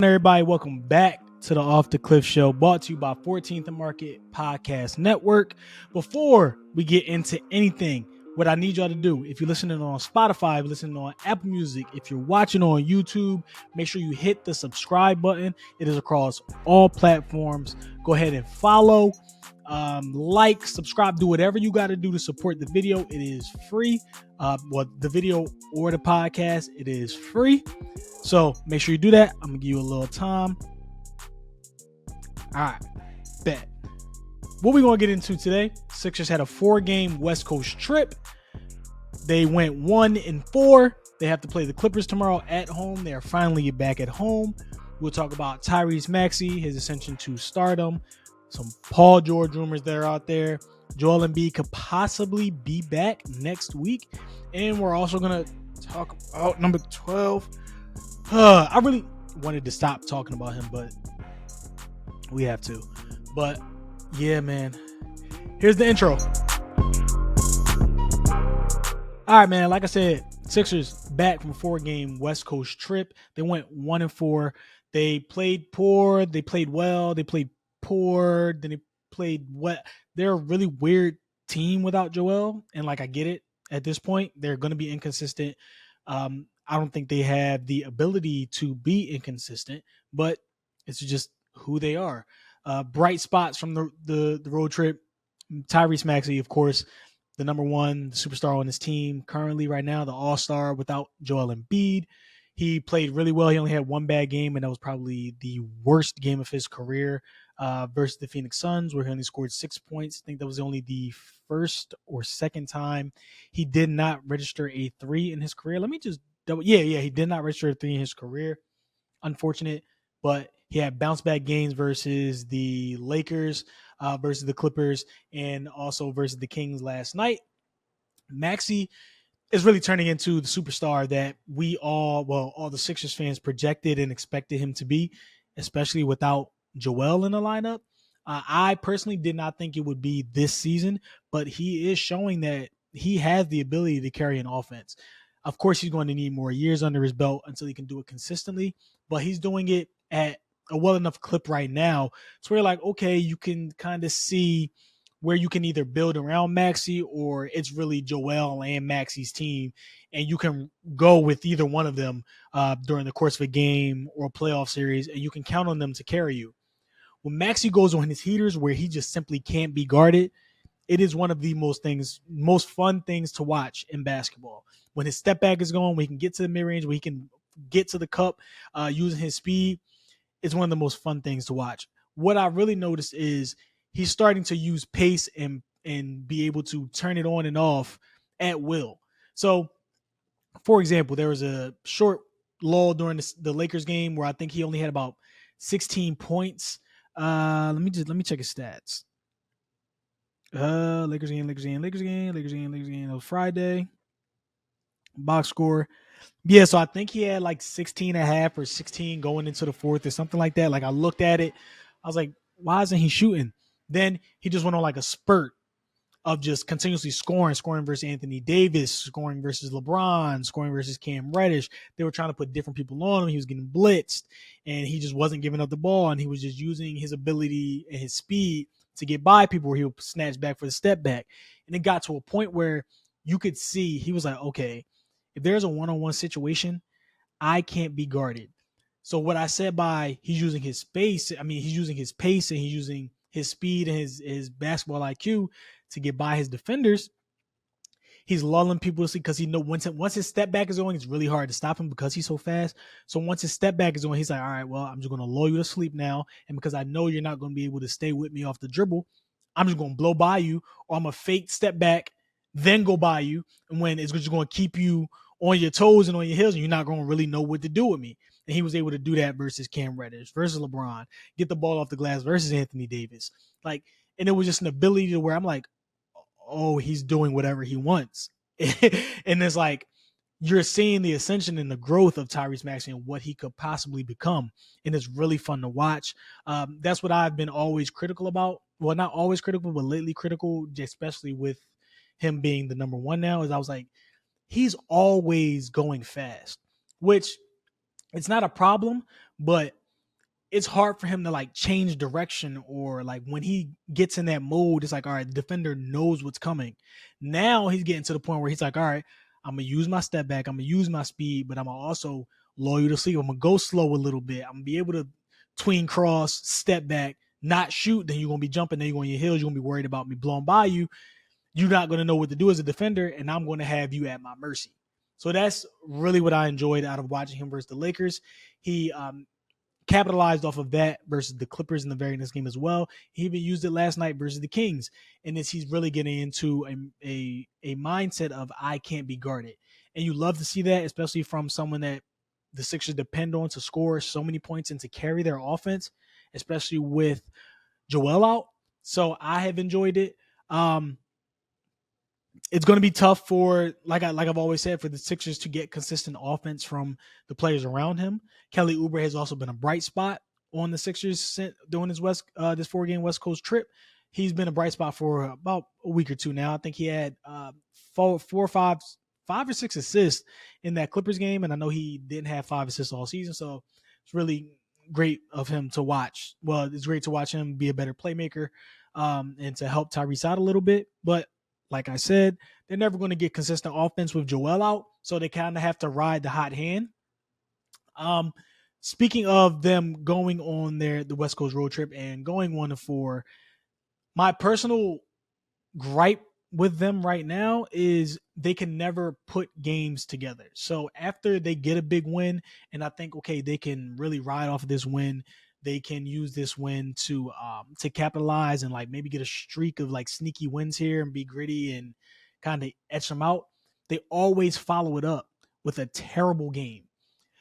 Everybody, welcome back to the Off the Cliff Show, brought to you by 14th and Market Podcast Network. Before we get into anything, what I need y'all to do, if you're listening on Spotify, if you're listening on Apple Music, if you're watching on YouTube, make sure you hit the subscribe button. It is across all platforms. Go ahead and follow, like, subscribe, do whatever you got to do to support the video. It is free. The video or the podcast, it is free. So make sure you do that. I'm gonna give you a little time. All right, bet. What we gonna get into today? Sixers had a 4-game West Coast trip. They went 1-4. They have to play the Clippers tomorrow at home. They are finally back at home. We'll talk about Tyrese Maxey, his ascension to stardom, some Paul George rumors that are out there. Joel Embiid could possibly be back next week, and we're also gonna talk about number 12. I really wanted to stop talking about him, but we have to. But yeah, man. Here's the intro. All right, man. Like I said, Sixers back from a 4-game West Coast trip. They went 1-4. They played poor. They played well. They played poor. Then they played what? They're a really weird team without Joel. And I get it at this point. They're going to be inconsistent. I don't think they have the ability to be inconsistent, but it's just who they are. Bright spots from the road trip. Tyrese Maxey, of course, the number one superstar on his team currently right now, the all-star without Joel Embiid. He played really well. He only had one bad game, and that was probably the worst game of his career versus the Phoenix Suns, where he only scored 6 points. I think that was only the first or second time he did not register a 3 in his career. Let me just he did not register a 3 in his career. Unfortunate, but he had bounce back games versus the Lakers, versus the Clippers, and also versus the Kings last night. Maxey is really turning into the superstar that all the Sixers fans projected and expected him to be, especially without Joel in the lineup. I personally did not think it would be this season, but he is showing that he has the ability to carry an offense. Of course, he's going to need more years under his belt until he can do it consistently, but he's doing it at a well enough clip right now to where okay, you can kind of see where you can either build around Maxey or it's really Joel and Maxey's team, and you can go with either one of them during the course of a game or a playoff series, and you can count on them to carry you. When Maxey goes on his heaters where he just simply can't be guarded, it is one of the most fun things to watch in basketball. When his step back is going, when he can get to the mid-range, when he can get to the cup using his speed, it's one of the most fun things to watch. What I really noticed is he's starting to use pace and be able to turn it on and off at will. So, for example, there was a short lull during the Lakers game where I think he only had about 16 points. Let me check his stats. Lakers game. It was Friday. Box score. Yeah, so I think he had 16 and a half or 16 going into the fourth or something like that. I looked at it. I was like, why isn't he shooting? Then he just went on a spurt of just continuously scoring versus Anthony Davis, scoring versus LeBron, scoring versus Cam Reddish. They were trying to put different people on him. He was getting blitzed, and he just wasn't giving up the ball, and he was just using his ability and his speed to get by people where he would snatch back for the step back. And it got to a point where you could see he was like, okay, if there's a one-on-one situation, I can't be guarded. So what I said by he's using his space, he's using his pace and he's using his speed and his basketball IQ to get by his defenders. He's lulling people to see because he knows once his step back is going, it's really hard to stop him because he's so fast. So once his step back is going, he's like, all right, well, I'm just going to lull you to sleep now. And because I know you're not going to be able to stay with me off the dribble, I'm just going to blow by you, or I'm going to fake step back, then go by you. And when it's just going to keep you on your toes and on your heels, and you're not going to really know what to do with me. And he was able to do that versus Cam Reddish, versus LeBron, get the ball off the glass versus Anthony Davis. And it was just an ability to where I'm like, oh, he's doing whatever he wants. And it's you're seeing the ascension and the growth of Tyrese Maxey and what he could possibly become. And it's really fun to watch. That's what I've been always critical about. Well, not always critical, but lately critical, especially with him being the number one now, is I was like, he's always going fast, which it's not a problem, but it's hard for him to like change direction, or like when he gets in that mode, it's like, all right, the defender knows what's coming. Now he's getting to the point where he's like, all right, I'm gonna use my step back, I'm gonna use my speed, but I'm gonna also lull you to sleep. I'm gonna go slow a little bit. I'm gonna be able to tween cross, step back, not shoot. Then you're gonna be jumping, then you're going your heels. You're gonna be worried about me blowing by you. You're not gonna know what to do as a defender, and I'm gonna have you at my mercy. So that's really what I enjoyed out of watching him versus the Lakers. He capitalized off of that versus the Clippers in the very next game as well. He even used it last night versus the Kings, and he's really getting into a mindset of I can't be guarded, and you love to see that, especially from someone that the Sixers depend on to score so many points and to carry their offense, especially with Joel out. So I have enjoyed it. It's going to be tough for, like I've always said, for the Sixers to get consistent offense from the players around him. Kelly Oubre has also been a bright spot on the Sixers during this this 4-game West Coast trip. He's been a bright spot for about a week or two now. I think he had five or six assists in that Clippers game, and I know he didn't have 5 assists all season, so it's really great of him to watch. Well, it's great to watch him be a better playmaker and to help Tyrese out a little bit, but like I said, they're never going to get consistent offense with Joel out, so they kind of have to ride the hot hand. Speaking of them going on the West Coast road trip and going 1-4, my personal gripe with them right now is they can never put games together. So after they get a big win, and I think, okay, they can really ride off of this win, they can use this win to capitalize and like maybe get a streak of like sneaky wins here and be gritty and kind of etch them out. They always follow it up with a terrible game.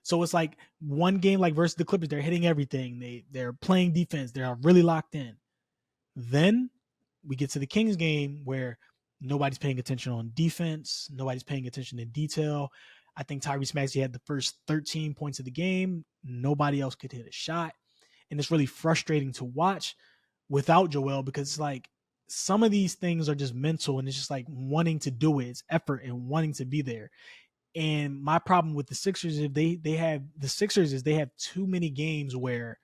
So it's like one game like versus the Clippers, they're hitting everything. They're playing defense. They're really locked in. Then we get to the Kings game where nobody's paying attention on defense. Nobody's paying attention in detail. I think Tyrese Maxey had the first 13 points of the game. Nobody else could hit a shot. And it's really frustrating to watch without Joel, because it's like some of these things are just mental, and it's just like wanting to do it. It's effort and wanting to be there. And my problem with the Sixers is they have too many games where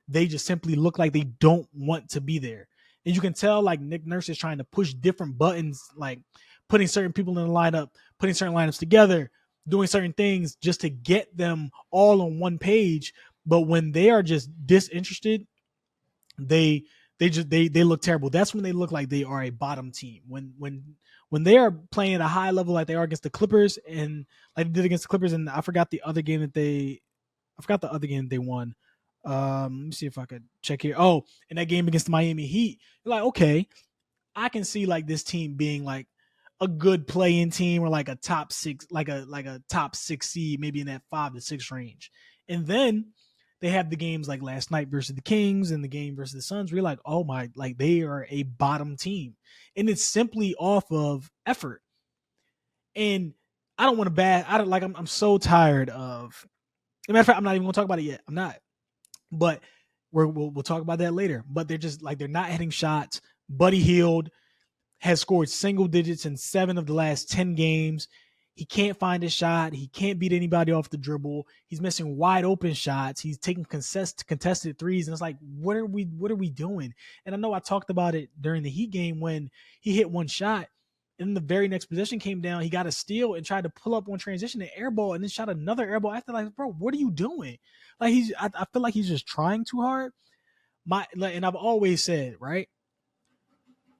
they just simply look like they don't want to be there. And you can tell like Nick Nurse is trying to push different buttons, like putting certain people in the lineup, putting certain lineups together, doing certain things just to get them all on one page. But when they are just disinterested, they look terrible. That's when they look like they are a bottom team. When they are playing at a high level like they are against the Clippers, and like they did against the Clippers, and I forgot the other game that they won. Let me see if I could check here. Oh, in that game against the Miami Heat, you're like, okay, I can see like this team being like a good playing team, or like a top 6, like a top 6 seed, maybe in that 5 to 6 range. And then they have the games like last night versus the Kings and the game versus the Suns, where you're like, oh my, like they are a bottom team. And it's simply off of effort. And I don't want to I'm so tired of, as a matter of fact, I'm not even gonna talk about it yet. I'm not. But we'll talk about that later. But they're just like, they're not hitting shots. Buddy Hield has scored single digits in 7 of the last 10 games. He can't find a shot. He can't beat anybody off the dribble. He's missing wide open shots. He's taking contested threes. And it's like, what are we doing? And I know I talked about it during the Heat game when he hit one shot. And then the very next possession came down. He got a steal and tried to pull up on transition and airball, and then shot another airball after. Like, bro, what are you doing? Like I feel like he's just trying too hard. And I've always said, right,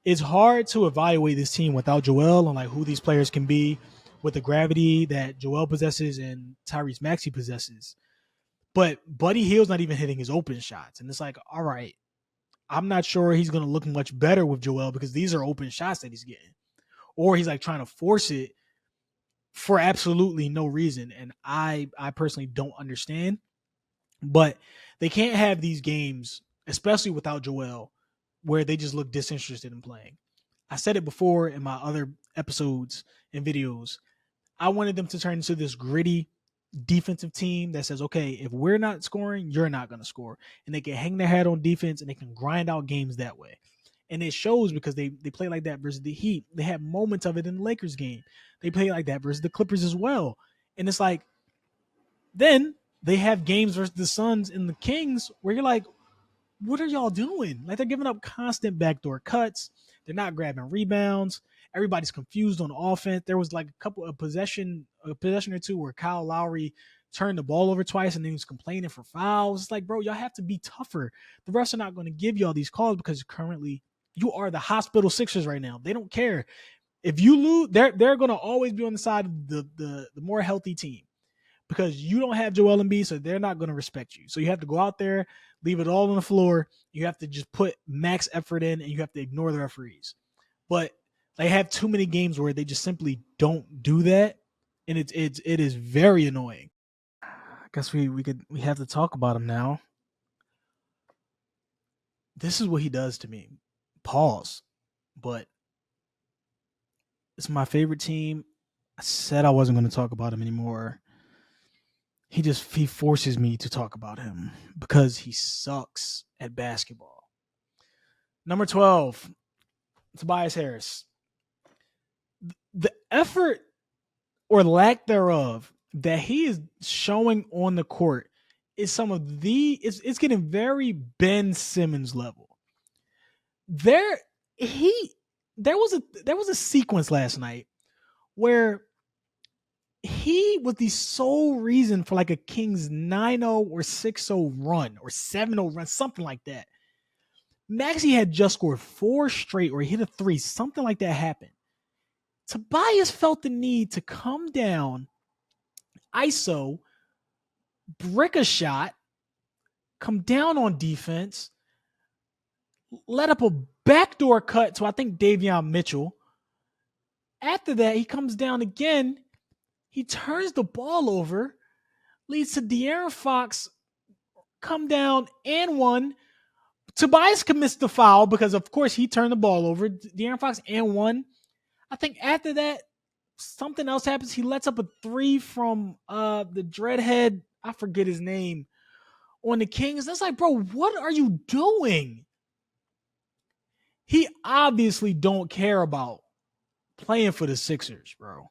it's hard to evaluate this team without Joel, and like who these players can be with the gravity that Joel possesses and Tyrese Maxey possesses. But Buddy Hield's not even hitting his open shots. And it's like, all right, I'm not sure he's going to look much better with Joel, because these are open shots that he's getting. Or he's like trying to force it for absolutely no reason. And I personally don't understand. But they can't have these games, especially without Joel, where they just look disinterested in playing. I said it before in my other episodes and videos. I wanted them to turn into this gritty defensive team that says, okay, if we're not scoring, you're not going to score. And they can hang their head on defense and they can grind out games that way. And it shows, because they play like that versus the Heat. They had moments of it in the Lakers game. They play like that versus the Clippers as well. And it's like, then they have games versus the Suns and the Kings where you're like, what are y'all doing? Like they're giving up constant backdoor cuts. They're not grabbing rebounds. Everybody's confused on offense. There was like a possession or two where Kyle Lowry turned the ball over twice and then he was complaining for fouls. It's like, bro, y'all have to be tougher. The refs are not going to give y'all these calls because currently you are the hospital Sixers right now. They don't care. If you lose, they're going to always be on the side of the more healthy team because you don't have Joel Embiid, so they're not going to respect you. So you have to go out there, leave it all on the floor. You have to just put max effort in, and you have to ignore the referees. But they have too many games where they just simply don't do that, and it is very annoying. I guess we have to talk about him now. This is what he does to me. Pause. But it's my favorite team. I said I wasn't going to talk about him anymore. He forces me to talk about him because he sucks at basketball. Number 12, Tobias Harris. The effort or lack thereof that he is showing on the court is it's getting very Ben Simmons level. There was a sequence last night where he was the sole reason for like a Kings 9-0 or 6-0 run or 7-0 run, something like that. Maxey had just scored 4 straight or he hit a 3, something like that happened. Tobias felt the need to come down, ISO, brick a shot, come down on defense, let up a backdoor cut to I think Davion Mitchell. After that, he comes down again. He turns the ball over, leads to De'Aaron Fox come down and one. Tobias commits the foul because, of course, he turned the ball over. De'Aaron Fox and one. I think after that, something else happens. He lets up a 3 from the dreadhead. I forget his name on the Kings. That's like, bro, what are you doing? He obviously don't care about playing for the Sixers, bro.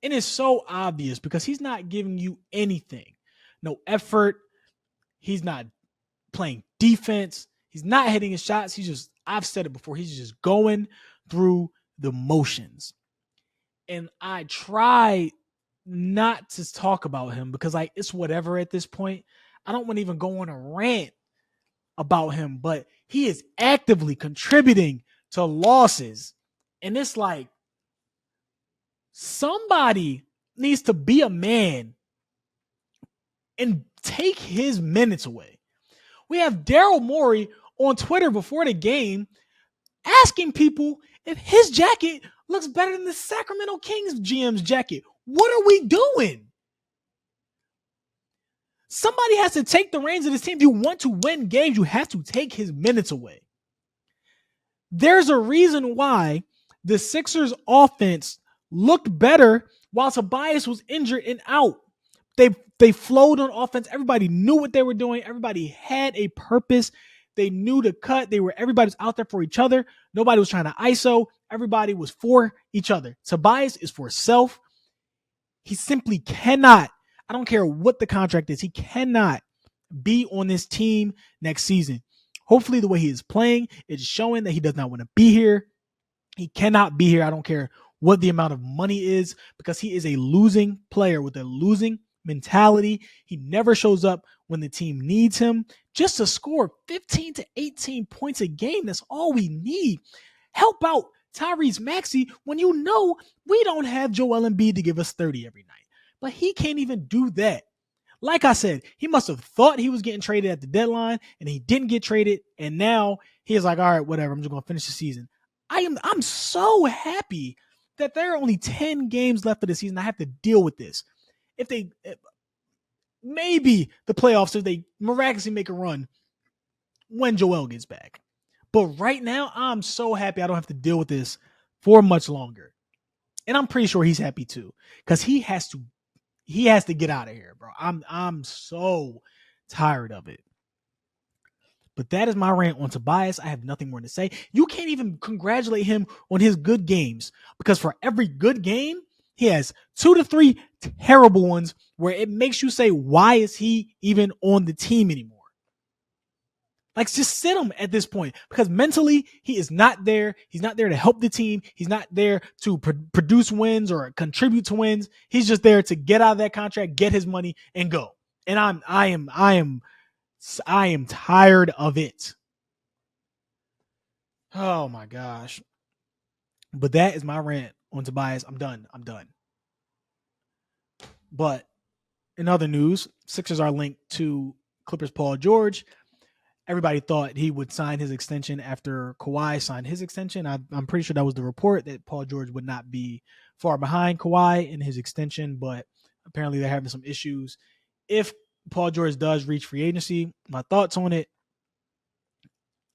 And it's so obvious because he's not giving you anything. No effort. He's not playing defense. He's not hitting his shots. I've said it before, he's just going through the motions. And I try not to talk about him because it's whatever at this point. I don't want to even go on a rant about him, but he is actively contributing to losses. And it's like somebody needs to be a man and take his minutes away. We have Daryl Morey on Twitter before the game asking people if his jacket looks better than the Sacramento Kings GM's jacket. What are we doing? Somebody has to take the reins of this team. If you want to win games, you have to take his minutes away. There's a reason why the Sixers offense looked better while Tobias was injured and out. They flowed on offense. Everybody knew what they were doing. Everybody had a purpose. They knew to cut. Everybody was out there for each other. Nobody was trying to ISO. Everybody was for each other. Tobias is for self. He simply cannot, I don't care what the contract is, he cannot be on this team next season. Hopefully the way he is playing is showing that he does not want to be here. He cannot be here. I don't care what the amount of money is because he is a losing player with a losing mentality. He never shows up when the team needs him. Just to score 15 to 18 points a game, that's all we need. Help out Tyrese Maxey when you know we don't have Joel Embiid to give us 30 every night. But he can't even do that. Like I said, he must have thought he was getting traded at the deadline and he didn't get traded. And now he is like, all right, whatever, I'm just going to finish the season. I'm so happy that there are only 10 games left of the season. I have to deal with this. Maybe the playoffs, if they miraculously make a run when Joel gets back. But right now, I'm so happy I don't have to deal with this for much longer. And I'm pretty sure he's happy too, because he has to get out of here, bro. I'm so tired of it. But that is my rant on Tobias. I have nothing more to say. You can't even congratulate him on his good games because for every good game, He has 2 to 3 terrible ones where it makes you say, why is he even on the team anymore? Like, just sit him at this point because mentally he is not there. He's not there to help the team. He's not there to produce wins or contribute to wins. He's just there to get out of that contract, get his money, and go. And I am tired of it. Oh my gosh. But that is my rant on Tobias. I'm done. But in other news, Sixers are linked to Clippers Paul George. Everybody thought he would sign his extension after Kawhi signed his extension. I'm pretty sure that was the report that Paul George would not be far behind Kawhi in his extension, but apparently they're having some issues. If Paul George does reach free agency, my thoughts on it,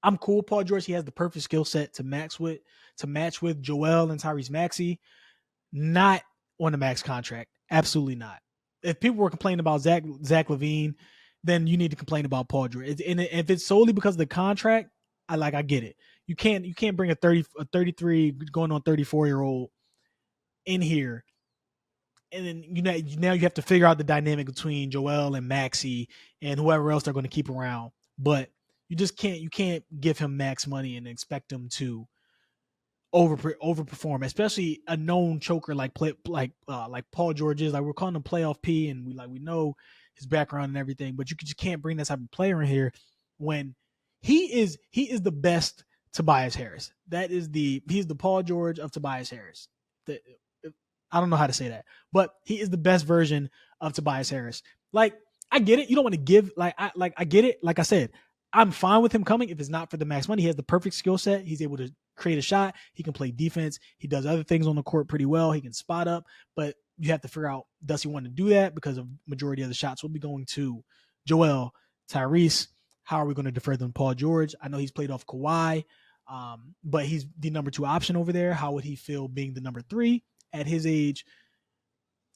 I'm cool with Paul George. He has the perfect skill set to match with Joel and Tyrese Maxey. Not on the max contract. Absolutely not. If people were complaining about Zach LaVine, then you need to complain about Paul George. And if it's solely because of the contract, I get it. You can't bring a 33 going on 34-year-old in here, and then now you have to figure out the dynamic between Joel and Maxey and whoever else they're going to keep around. But you can't give him max money and expect him to overperform, especially a known choker like Paul George is. Like, we're calling him Playoff P, and we know his background and everything, but you just can't bring that type of player in here when he is the best Tobias Harris. He's the Paul George of Tobias Harris. I don't know how to say that, but he is the best version of Tobias Harris. Like, I get it. You don't want to give I get it. Like I said, I'm fine with him coming if it's not for the max money. He has the perfect skill set. He's able to create a shot. He can play defense. He does other things on the court pretty well. He can spot up, but you have to figure out, does he want to do that? Because a majority of the shots will be going to Joel, Tyrese. How are we going to defer them to Paul George? I know he's played off Kawhi, but he's the number 2 option over there. How would he feel being the number 3 at his age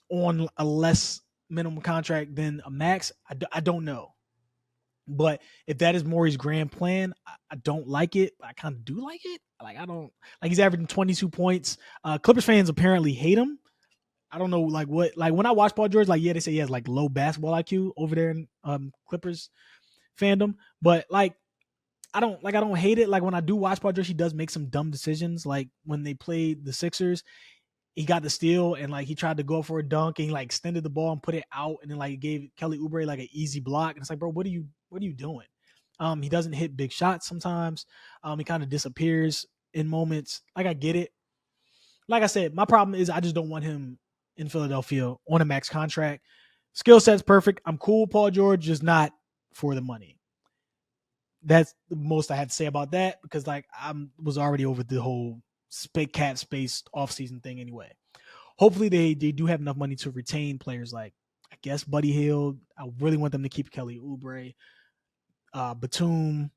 on a less minimum contract than a max? I don't know. But if that is Morey's grand plan, I don't like it. I kind of do like it. Like, I don't like, he's averaging 22 points. Clippers fans apparently hate him. I don't know, when I watch Paul George, they say he has low basketball IQ over there in Clippers fandom. But I don't hate it. Like, when I do watch Paul George, he does make some dumb decisions. Like, when they played the Sixers, he got the steal and he tried to go for a dunk and he extended the ball and put it out and then gave Kelly Oubre an easy block. And it's bro, what are you doing? He doesn't hit big shots sometimes. He kind of disappears in moments. I get it. Like I said, my problem is I just don't want him in Philadelphia on a max contract. Skill set's perfect. I'm cool with Paul George, just not for the money. That's the most I had to say about that because I was already over the whole cap space offseason thing anyway. Hopefully they do have enough money to retain players like, I guess, Buddy Hield. I really want them to keep Kelly Oubre. Batum.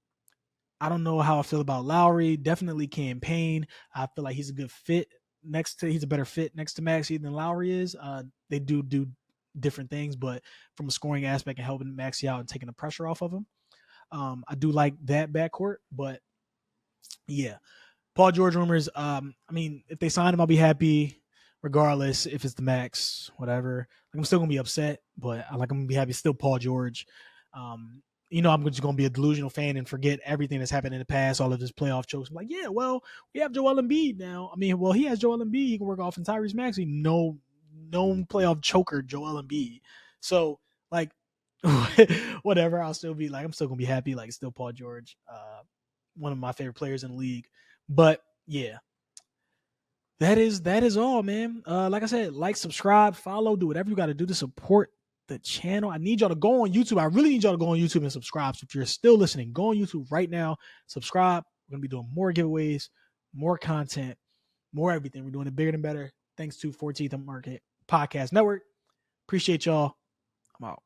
I don't know how I feel about Lowry. Definitely campaign. I feel like he's a good fit he's a better fit next to Maxey than Lowry is. They do different things, but from a scoring aspect and helping Maxey out and taking the pressure off of him. I do like that backcourt, but yeah. Paul George rumors. If they sign him, I'll be happy regardless if it's the max, whatever. I'm still gonna be upset, but I'm gonna be happy. It's still Paul George. I'm just gonna be a delusional fan and forget everything that's happened in the past, all of his playoff chokes. I'm like, yeah, well, we have Joel Embiid now. He has Joel Embiid. He can work off in Tyrese Maxey. No known playoff choker, Joel Embiid. So whatever. I'll still be I'm still gonna be happy. Still Paul George, one of my favorite players in the league. But yeah, that is all, man. Like I said, subscribe, follow, do whatever you got to do to support the channel. I need y'all to go on YouTube. I really need y'all to go on YouTube and subscribe. So if you're still listening, go on YouTube right now, subscribe. We're gonna be doing more giveaways, more content, more everything. We're doing it bigger and better. Thanks to 14th Market Podcast Network. Appreciate y'all. I'm out.